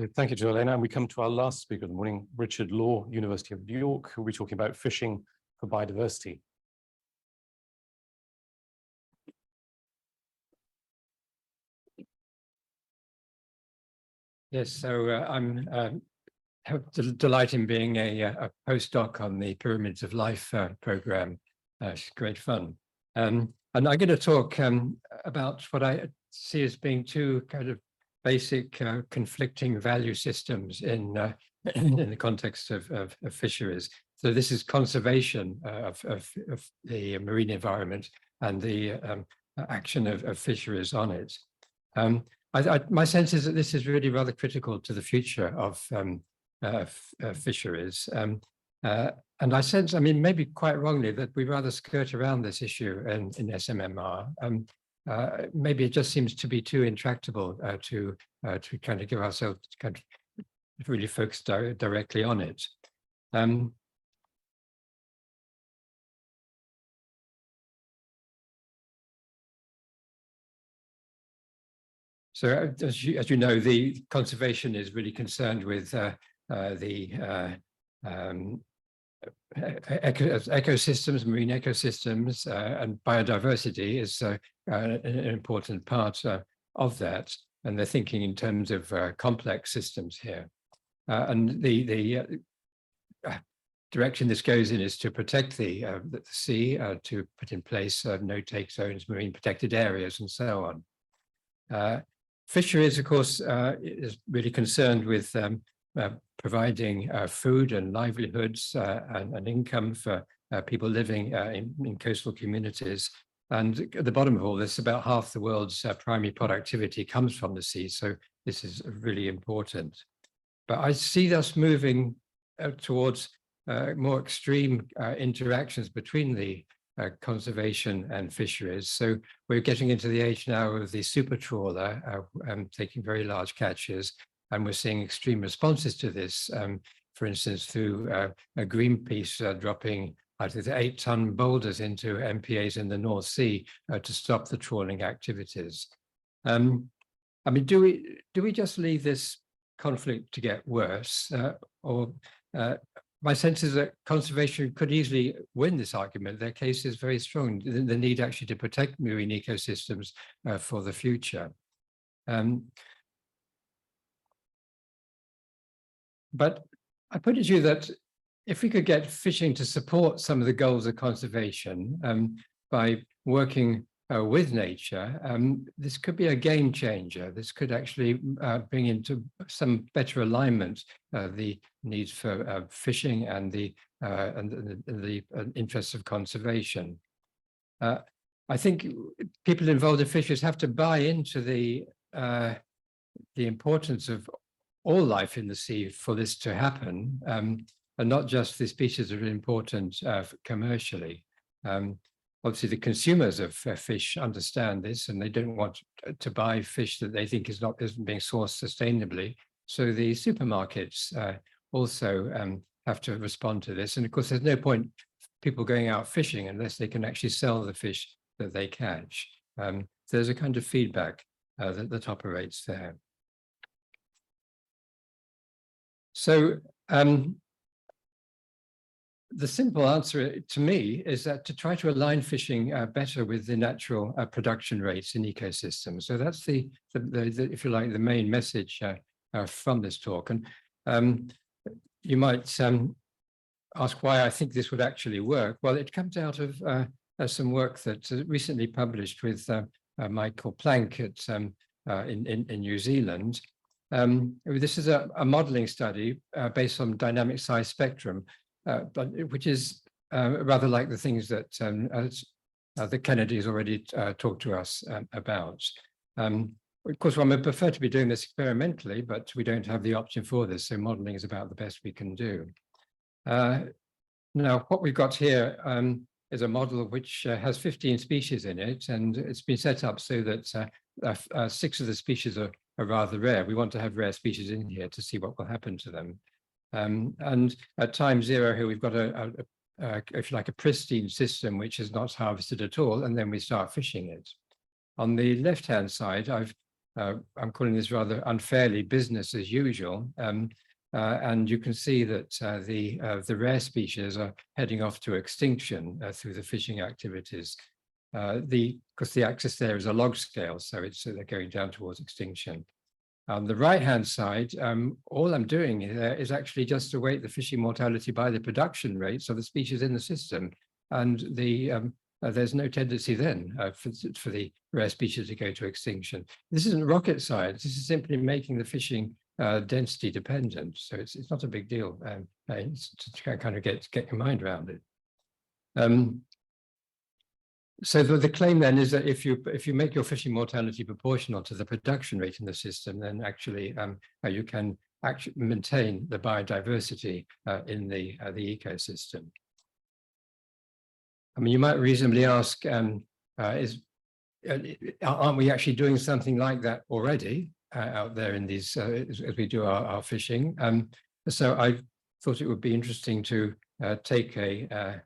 Thank you, Joelena. And we come to our last speaker of the morning, Richard Law, University of New York, who will be talking about fishing for biodiversity. Yes, so I'm delighted in being a postdoc on the Pyramids of Life program. It's great fun. And I'm going to talk about what I see as being two kind of basic conflicting value systems in the context of fisheries. So this is conservation of the marine environment and the action of fisheries on it. My sense is that this is really rather critical to the future of fisheries. And I sense, I mean, maybe quite wrongly, that we rather skirt around this issue in SMMR. Maybe it just seems to be too intractable to kind of give ourselves kind of really focus directly on it. So as you know, the conservation is really concerned with the ecosystems, marine ecosystems, and biodiversity is an important part of that. And they're thinking in terms of complex systems here. And the direction this goes in is to protect the sea, to put in place no-take zones, marine protected areas, and so on. Fisheries, of course, is really concerned with providing food and livelihoods and income for people living in coastal communities. And at the bottom of all this, about half the world's primary productivity comes from the sea. So this is really important. But I see us moving towards more extreme interactions between the conservation and fisheries. So we're getting into the age now of the super trawler taking very large catches, and we're seeing extreme responses to this. For instance, through Greenpeace dropping, I think, 8-ton boulders into MPAs in the North Sea to stop the trawling activities. I mean, do we just leave this conflict to get worse, or my sense is that conservation could easily win this argument. Their case is very strong, the need actually to protect marine ecosystems for the future. But I put it to you that if we could get fishing to support some of the goals of conservation by working with nature, this could be a game changer. This could actually bring into some better alignment the needs for fishing and the interests of conservation. I think people involved in fisheries have to buy into the importance of all life in the sea for this to happen, and not just the species that are important commercially. Obviously, the consumers of fish understand this, and they don't want to buy fish that they think isn't being sourced sustainably. So the supermarkets also have to respond to this. And of course, there's no point people going out fishing unless they can actually sell the fish that they catch. There's a kind of feedback that operates there. So the simple answer to me is that to try to align fishing better with the natural production rates in ecosystems. So that's the if you like, the main message from this talk. And you might ask why I think this would actually work. Well, it comes out of some work that recently published with Michael Planck in New Zealand. This is a modeling study based on dynamic size spectrum, but which is rather like the things that the Kennedys already talked to us about. Of course, one would prefer to be doing this experimentally, but we don't have the option for this, so modeling is about the best we can do. Now, what we've got here is a model which has 15 species in it, and it's been set up so that 6 of the species are rather rare. We want to have rare species in here to see what will happen to them. And at time 0 here, we've got if you like, a pristine system which is not harvested at all, and then we start fishing it. On the left-hand side, I've I'm calling this rather unfairly business as usual. And you can see that the rare species are heading off to extinction through the fishing activities. Because the axis there is a log scale, so they're going down towards extinction. On the right-hand side, all I'm doing here is actually just to weight the fishing mortality by the production rates of the species in the system, and there's no tendency then for the rare species to go to extinction. This isn't rocket science. This is simply making the fishing density dependent. So it's not a big deal. It's to kind of get your mind around it. So the claim then is that if you make your fishing mortality proportional to the production rate in the system, then actually you can actually maintain the biodiversity in the ecosystem. I mean, you might reasonably ask, aren't we actually doing something like that already out there in these as we do our fishing? So I thought it would be interesting to take an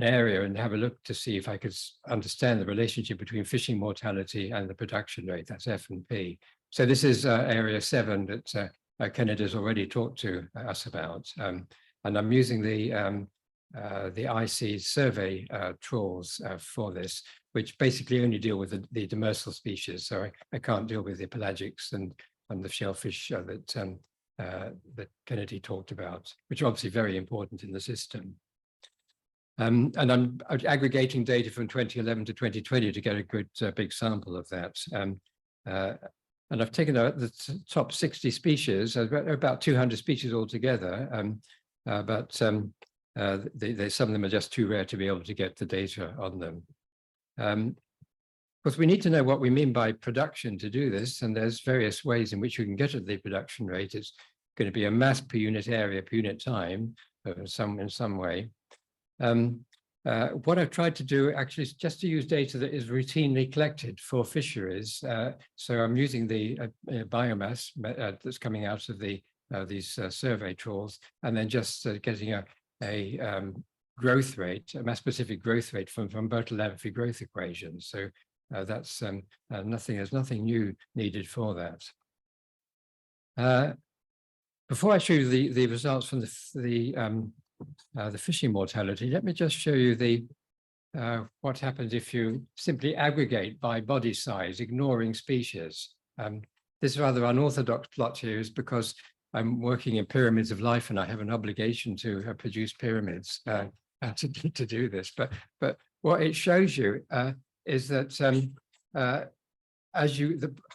area and have a look to see if I could understand the relationship between fishing mortality and the production rate. That's F&P. So this is area 7 that Kennedy has already talked to us about, and I'm using the IC survey trawls for this, which basically only deal with the demersal species. So I can't deal with the pelagics and the shellfish that Kennedy talked about, which are obviously very important in the system. And I'm aggregating data from 2011 to 2020 to get a good big sample of that. And I've taken the top 60 species, about 200 species altogether, but some of them are just too rare to be able to get the data on them. Of course, we need to know what we mean by production to do this, and there's various ways in which you can get at the production rate. It's going to be a mass per unit area per unit time, in some way. What I've tried to do actually is just to use data that is routinely collected for fisheries. So I'm using the biomass that's coming out of these survey trawls, and then just getting a growth rate, a mass-specific growth rate from Bertalanffy growth equations. So that's there's nothing new needed for that. Before I show you the results from the fishing mortality, let me just show you what happens if you simply aggregate by body size, ignoring species. This rather unorthodox plot here is because I'm working in pyramids of life, and I have an obligation to produce pyramids to do this. But what it shows you is that the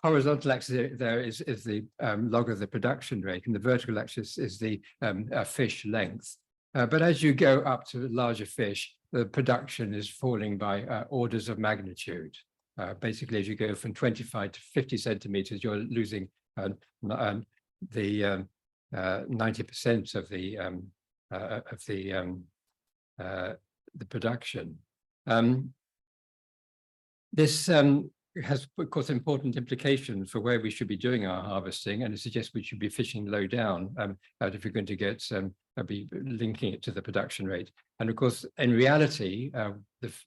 horizontal axis there is the log of the production rate, and the vertical axis is the fish length. But as you go up to larger fish, the production is falling by orders of magnitude. Basically, as you go from 25 to 50 centimeters, you're losing the 90% of the production. This has, of course, important implications for where we should be doing our harvesting, and it suggests we should be fishing low down if you're going to get be linking it to the production rate. And of course, in reality,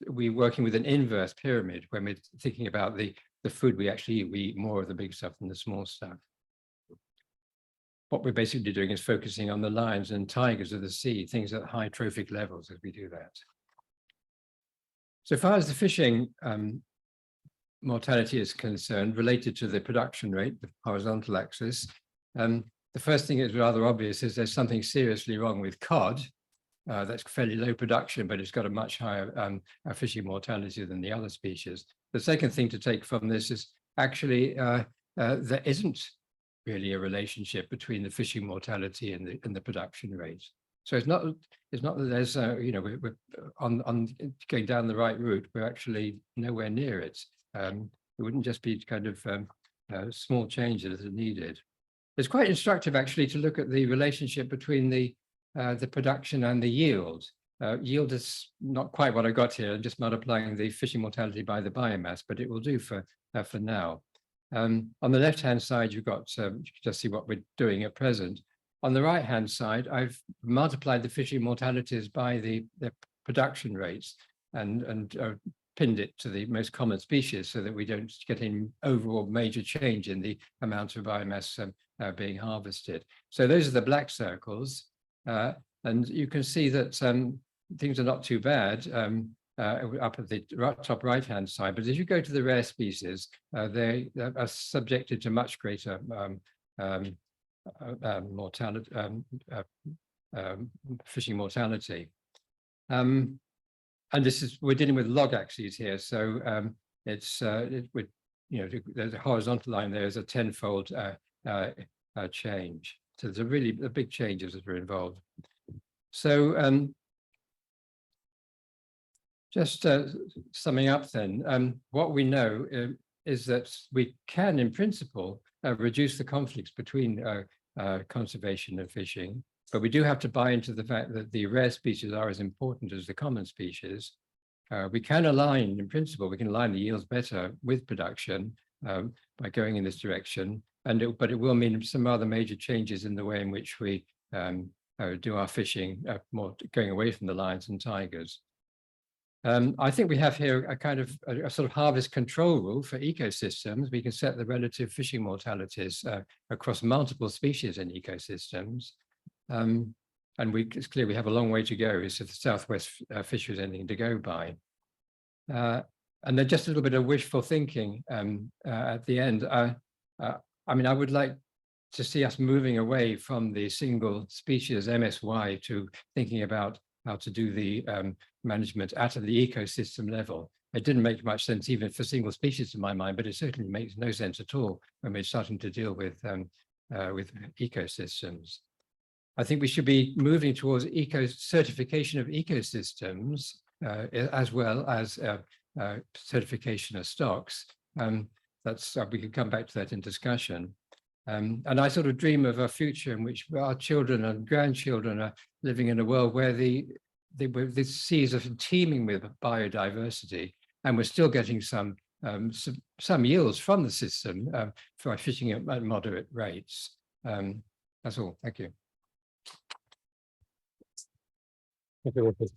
we're working with an inverse pyramid when we're thinking about the food we actually eat. We eat more of the big stuff than the small stuff. What we're basically doing is focusing on the lions and tigers of the sea, things at high trophic levels as we do that. So far as the fishing mortality is concerned, related to the production rate, the horizontal axis, the first thing that's rather obvious is there's something seriously wrong with cod. That's fairly low production, but it's got a much higher fishing mortality than the other species. The second thing to take from this is actually there isn't really a relationship between the fishing mortality and the production rate. So it's not that there's we're on going down the right route. We're actually nowhere near it. It wouldn't just be kind of small changes that are needed. It's quite instructive actually to look at the relationship between the production and the yield. Yield is not quite what I got here. I'm just multiplying the fishing mortality by the biomass, but it will do for now. On the left-hand side, you've got you can just see what we're doing at present. On the right-hand side, I've multiplied the fishing mortalities by the production rates and pinned it to the most common species so that we don't get any overall major change in the amount of biomass being harvested. So those are the black circles. And you can see that things are not too bad up at the top right-hand side. But as you go to the rare species, they are subjected to much greater mortality, fishing mortality. And this is, we're dealing with log axes here, so there's a horizontal line there is a tenfold change. So there's a big changes that are involved. So just summing up then, what we know is that we can, in principle, reduce the conflicts between conservation and fishing. But we do have to buy into the fact that the rare species are as important as the common species. We can align, in principle, we can align the yields better with production by going in this direction. But it will mean some other major changes in the way in which we do our fishing, more going away from the lions and tigers. I think we have here a kind of a sort of harvest control rule for ecosystems. We can set the relative fishing mortalities across multiple species in ecosystems. And it's clear we have a long way to go if the Southwest fishery is anything to go by. And then just a little bit of wishful thinking at the end. I mean, I would like to see us moving away from the single species MSY to thinking about how to do the management at the ecosystem level. It didn't make much sense even for single species in my mind, but it certainly makes no sense at all when we're starting to deal with ecosystems. I think we should be moving towards certification of ecosystems as well as certification of stocks. We can come back to that in discussion. And I sort of dream of a future in which our children and grandchildren are living in a world where the seas are teeming with biodiversity, and we're still getting some yields from the system for fishing at moderate rates. That's all. Thank you. Thank you, Richard.